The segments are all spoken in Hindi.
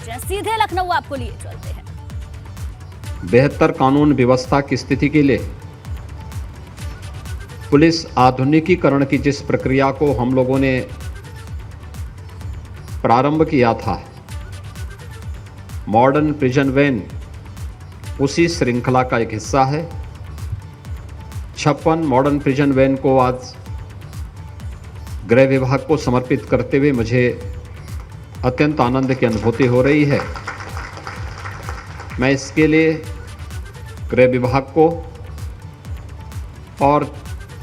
पहुंचे। सीधे लखनऊ आपको लिए चलते हैं। बेहतर कानून व्यवस्था की स्थिति के लिए पुलिस आधुनिकीकरण की जिस प्रक्रिया को हम लोगों ने प्रारंभ किया था, मॉडर्न प्रिजन वैन उसी श्रृंखला का एक हिस्सा है। 56 मॉडर्न प्रिजन वैन को आज गृह विभाग को समर्पित करते हुए मुझे अत्यंत आनंद की अनुभूति हो रही है। मैं इसके लिए गृह विभाग को और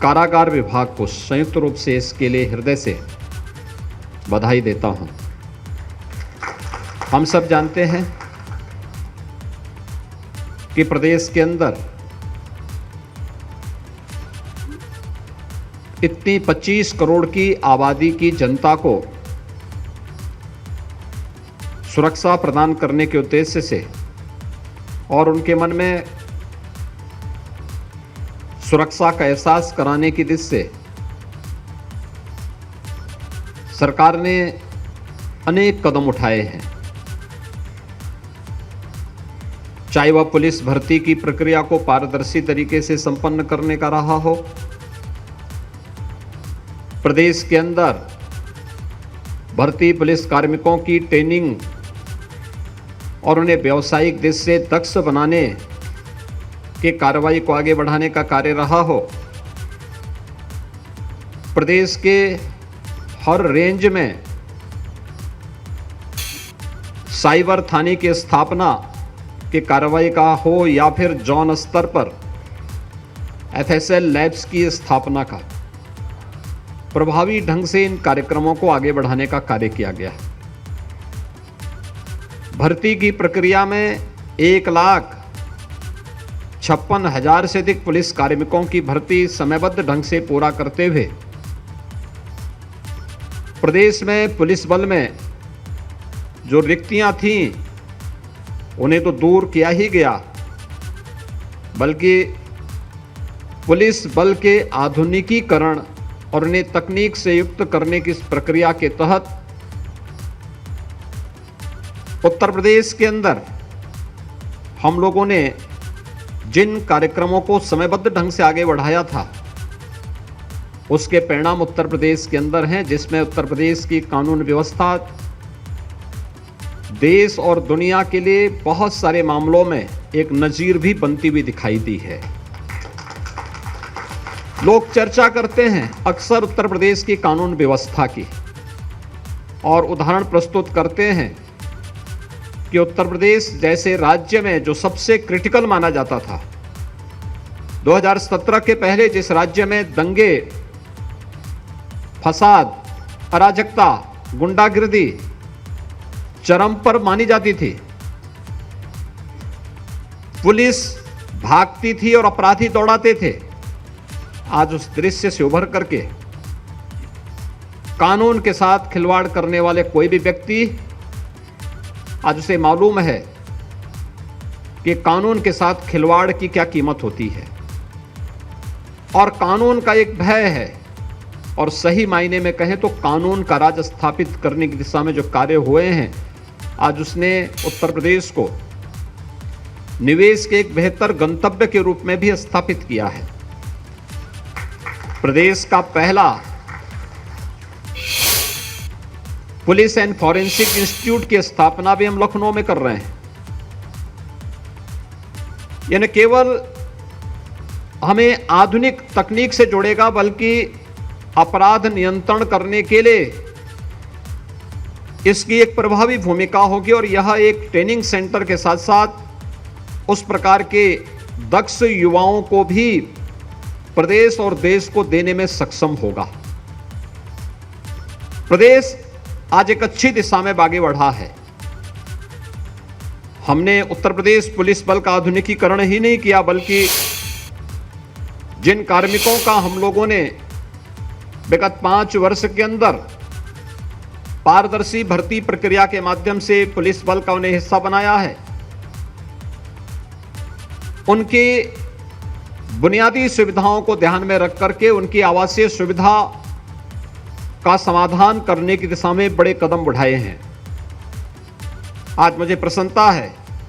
कारागार विभाग को संयुक्त रूप से इसके लिए हृदय से बधाई देता हूं। हम सब जानते हैं कि प्रदेश के अंदर इतनी 25 करोड़ की आबादी की जनता को सुरक्षा प्रदान करने के उद्देश्य से और उनके मन में सुरक्षा का एहसास कराने की दिशा से सरकार ने अनेक कदम उठाए हैं। चाहे वह पुलिस भर्ती की प्रक्रिया को पारदर्शी तरीके से संपन्न करने का रहा हो, प्रदेश के अंदर भर्ती पुलिस कार्मिकों की ट्रेनिंग और उन्हें व्यावसायिक दृष्टि से दक्ष बनाने के कार्रवाई को आगे बढ़ाने का कार्य रहा हो, प्रदेश के हर रेंज में साइबर थाने की स्थापना की कार्रवाई का हो या फिर जोन स्तर पर FSL लैब्स की स्थापना का प्रभावी ढंग से इन कार्यक्रमों को आगे बढ़ाने का कार्य किया गया है। भर्ती की प्रक्रिया में 1,56,000 से अधिक पुलिस कार्मिकों की भर्ती समयबद्ध ढंग से पूरा करते हुए प्रदेश में पुलिस बल में जो रिक्तियां थीं उन्हें तो दूर किया ही गया, बल्कि पुलिस बल के आधुनिकीकरण और उन्हें तकनीक से युक्त करने की इस प्रक्रिया के तहत उत्तर प्रदेश के अंदर हम लोगों ने जिन कार्यक्रमों को समयबद्ध ढंग से आगे बढ़ाया था, उसके परिणाम उत्तर प्रदेश के अंदर हैं, जिसमें उत्तर प्रदेश की कानून व्यवस्था देश और दुनिया के लिए बहुत सारे मामलों में एक नजीर भी बनती हुई दिखाई दी है। लोग चर्चा करते हैं अक्सर उत्तर प्रदेश की कानून व्यवस्था की और उदाहरण प्रस्तुत करते हैं कि उत्तर प्रदेश जैसे राज्य में जो सबसे क्रिटिकल माना जाता था, 2017 के पहले जिस राज्य में दंगे, फसाद, अराजकता, गुंडागिर्दी चरम पर मानी जाती थी, पुलिस भागती थी और अपराधी दौड़ाते थे, आज उस दृश्य से उभर करके कानून के साथ खिलवाड़ करने वाले कोई भी व्यक्ति आज उसे मालूम है कि कानून के साथ खिलवाड़ की क्या कीमत होती है और कानून का एक भय है। और सही मायने में कहें तो कानून का राज स्थापित करने की दिशा में जो कार्य हुए हैं, आज उसने उत्तर प्रदेश को निवेश के एक बेहतर गंतव्य के रूप में भी स्थापित किया है। प्रदेश का पहला पुलिस एंड फॉरेंसिक इंस्टीट्यूट की स्थापना भी हम लखनऊ में कर रहे हैं। यह न केवल हमें आधुनिक तकनीक से जोड़ेगा, बल्कि अपराध नियंत्रण करने के लिए इसकी एक प्रभावी भूमिका होगी और यह एक ट्रेनिंग सेंटर के साथ साथ उस प्रकार के दक्ष युवाओं को भी प्रदेश और देश को देने में सक्षम होगा। प्रदेश आज एक अच्छी दिशा में आगे बढ़ा है। हमने उत्तर प्रदेश पुलिस बल का आधुनिकीकरण ही नहीं किया, बल्कि जिन कार्मिकों का हम लोगों ने विगत 5 वर्ष के अंदर पारदर्शी भर्ती प्रक्रिया के माध्यम से पुलिस बल का उन्हें हिस्सा बनाया है, उनकी बुनियादी सुविधाओं को ध्यान में रख करके उनकी आवासीय सुविधा का समाधान करने की दिशा में बड़े कदम बढ़ाए हैं। आज मुझे प्रसन्नता है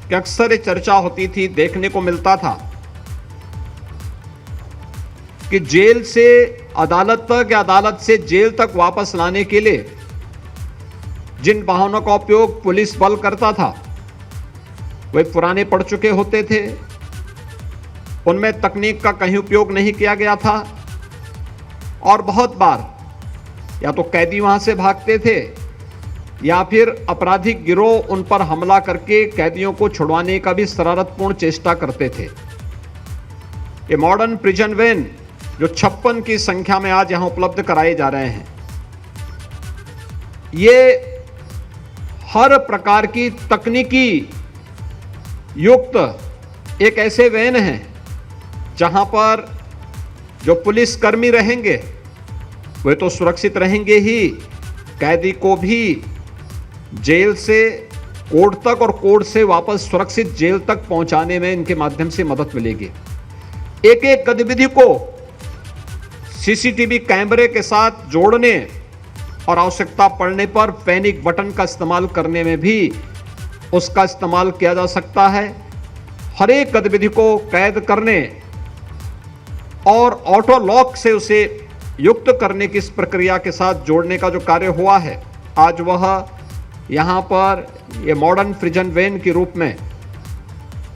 कि अक्सर ये चर्चा होती थी, देखने को मिलता था कि जेल से अदालत तक या अदालत से जेल तक वापस लाने के लिए जिन वाहनों का उपयोग पुलिस बल करता था वे पुराने पड़ चुके होते थे, उनमें तकनीक का कहीं उपयोग नहीं किया गया था और बहुत बार या तो कैदी वहां से भागते थे या फिर आपराधिक गिरोह उन पर हमला करके कैदियों को छुड़वाने का भी शरारतपूर्ण चेष्टा करते थे। ये मॉडर्न प्रिजन वैन जो 56 की संख्या में आज यहां उपलब्ध कराए जा रहे हैं, ये हर प्रकार की तकनीकी युक्त एक ऐसे वैन हैं जहां पर जो पुलिसकर्मी रहेंगे वे तो सुरक्षित रहेंगे ही, कैदी को भी जेल से कोर्ट तक और कोर्ट से वापस सुरक्षित जेल तक पहुंचाने में इनके माध्यम से मदद मिलेगी। एक एक गतिविधि को सीसीटीवी कैमरे के साथ जोड़ने और आवश्यकता पड़ने पर पैनिक बटन का इस्तेमाल करने में भी उसका इस्तेमाल किया जा सकता है। हर एक गतिविधि को कैद करने और ऑटो लॉक से उसे युक्त करने की इस प्रक्रिया के साथ जोड़ने का जो कार्य हुआ है, आज वह यहाँ पर ये मॉडर्न प्रिजन वैन के रूप में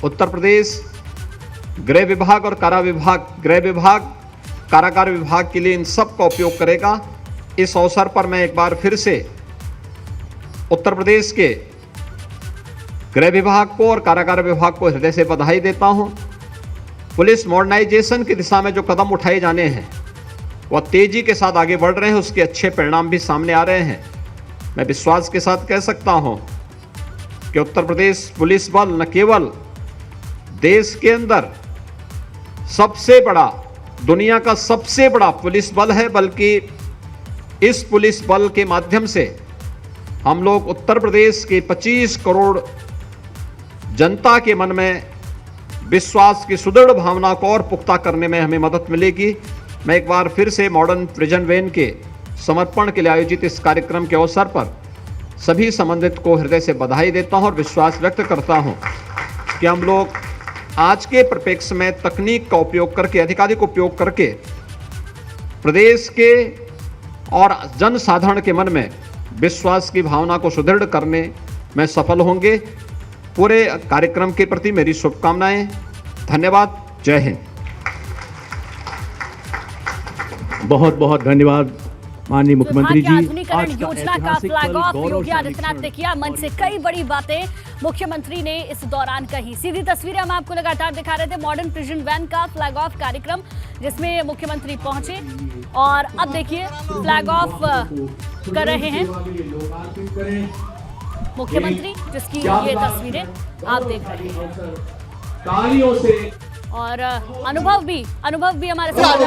उत्तर प्रदेश गृह विभाग और कारागार विभाग के लिए इन सब का उपयोग करेगा। इस अवसर पर मैं एक बार फिर से उत्तर प्रदेश के गृह विभाग को और कारागार विभाग को हृदय से बधाई देता हूं। पुलिस मॉडर्नाइजेशन की दिशा में जो कदम उठाए जाने हैं वह तेजी के साथ आगे बढ़ रहे हैं, उसके अच्छे परिणाम भी सामने आ रहे हैं। मैं विश्वास के साथ कह सकता हूं कि उत्तर प्रदेश पुलिस बल न केवल देश के अंदर सबसे बड़ा, दुनिया का सबसे बड़ा पुलिस बल है, बल्कि इस पुलिस बल के माध्यम से हम लोग उत्तर प्रदेश के 25 करोड़ जनता के मन में विश्वास की सुदृढ़ भावना को और पुख्ता करने में हमें मदद मिलेगी। मैं एक बार फिर से मॉडर्न प्रिजन वैन के समर्पण के लिए आयोजित इस कार्यक्रम के अवसर पर सभी संबंधित को हृदय से बधाई देता हूं और विश्वास व्यक्त करता हूं कि हम लोग आज के परिप्रेक्ष्य में तकनीक का उपयोग करके, अधिकाधिक उपयोग करके प्रदेश के और जन साधारण के मन में विश्वास की भावना को सुदृढ़ करने में सफल होंगे। पूरे कार्यक्रम के प्रति मेरी शुभकामनाएं। धन्यवाद। जय हिंद। बहुत बहुत धन्यवाद माननीय मुख्यमंत्री जी। आधुनिकीकरण योजना का फ्लैग ऑफ योगी आदित्यनाथ ने किया। मंच से कई बड़ी बातें मुख्यमंत्री ने इस दौरान कही। सीधी तस्वीरें हम आपको लगातार दिखा रहे थे मॉडर्न प्रिजन वैन का फ्लैग ऑफ कार्यक्रम, जिसमें मुख्यमंत्री पहुंचे और अब देखिए फ्लैग ऑफ कर रहे हैं मुख्यमंत्री, जिसकी ये तस्वीरें आप देख रहे हैं। तालियों से और अनुभव भी हमारे साथ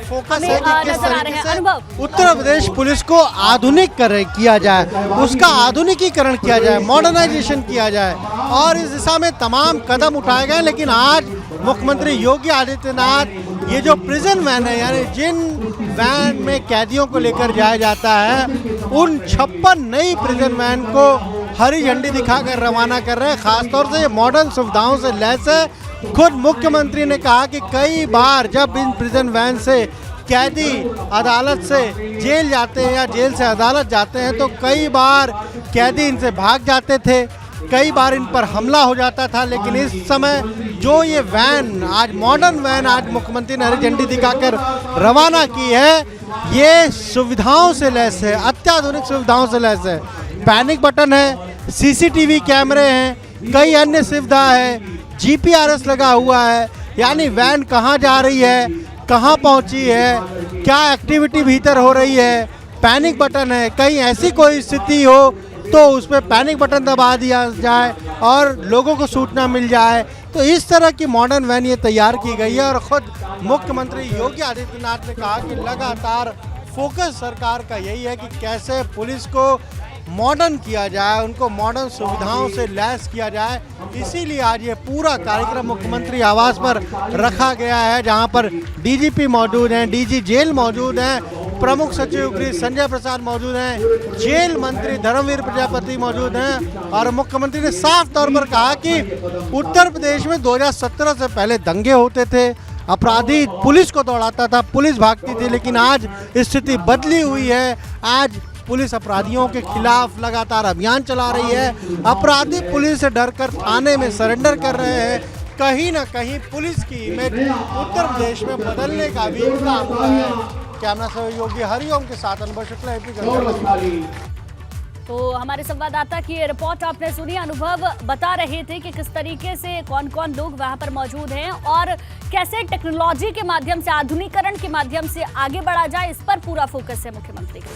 फोकस है कि किस तरीके से उत्तर प्रदेश पुलिस को आधुनिक किया जाए, उसका आधुनिकीकरण किया जाए, मॉडर्नाइजेशन किया जाए और इस दिशा में तमाम कदम उठाए गए। लेकिन आज मुख्यमंत्री योगी आदित्यनाथ ये जो प्रिजन वैन है, यानी जिन वैन में कैदियों को लेकर जाया जाता है, उन 56 नई प्रिजन वैन को हरी झंडी दिखाकर रवाना कर रहे हैं। खासतौर से ये मॉडर्न सुविधाओं से लैस है। खुद मुख्यमंत्री ने कहा कि कई बार जब इन प्रिजन वैन से कैदी अदालत से जेल जाते हैं या जेल से अदालत जाते हैं तो कई बार कैदी इनसे भाग जाते थे, कई बार इन पर हमला हो जाता था। लेकिन इस समय जो ये वैन आज मॉडर्न वैन आज मुख्यमंत्री ने हरी झंडी दिखाकर रवाना की है, ये सुविधाओं से लैस है, अत्याधुनिक सुविधाओं से लैस है। पैनिक बटन है, सीसीटीवी कैमरे हैं, कई अन्य सुविधा है, जीपीआरएस लगा हुआ है, यानी वैन कहाँ जा रही है, कहाँ पहुँची है, क्या एक्टिविटी भीतर हो रही है। पैनिक बटन है, कहीं ऐसी कोई स्थिति हो तो उस पर पैनिक बटन दबा दिया जाए और लोगों को सूचना मिल जाए। तो इस तरह की मॉडर्न वैन ये तैयार की गई है और ख़ुद मुख्यमंत्री योगी आदित्यनाथ ने कहा कि लगातार फोकस सरकार का यही है कि कैसे पुलिस को मॉडर्न किया जाए, उनको मॉडर्न सुविधाओं से लैस किया जाए। इसीलिए आज ये पूरा कार्यक्रम मुख्यमंत्री आवास पर रखा गया है, जहां पर डीजीपी मौजूद हैं, डीजी जेल मौजूद हैं प्रमुख सचिव गृह संजय प्रसाद मौजूद हैं, जेल मंत्री धर्मवीर प्रजापति मौजूद हैं और मुख्यमंत्री ने साफ तौर पर कहा कि उत्तर प्रदेश में 2017 से पहले दंगे होते थे, अपराधी पुलिस को दौड़ाता था, पुलिस भागती थी, लेकिन आज स्थिति बदली हुई है। आज पुलिस अपराधियों के खिलाफ लगातार अभियान चला रही है, अपराधी पुलिस से डरकर थाने में सरेंडर कर रहे हैं। कहीं ना कहीं पुलिस की इमेज उत्तर प्रदेश में बदलने का भी काम हुआ है। कैमरा सहयोगी हरिओम के साथ अनुभव शुक्ला, एपी गंगा। तो हमारे संवाददाता की ये रिपोर्ट आपने सुनी। अनुभव बता रहे थे कि किस तरीके से कौन कौन लोग वहां पर मौजूद हैं और कैसे टेक्नोलॉजी के माध्यम से, आधुनिकीकरण के माध्यम से आगे बढ़ा जाए, इस पर पूरा फोकस है मुख्यमंत्री का।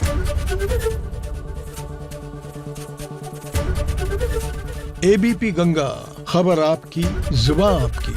एबीपी गंगा, खबर आपकी, जुबान आपकी।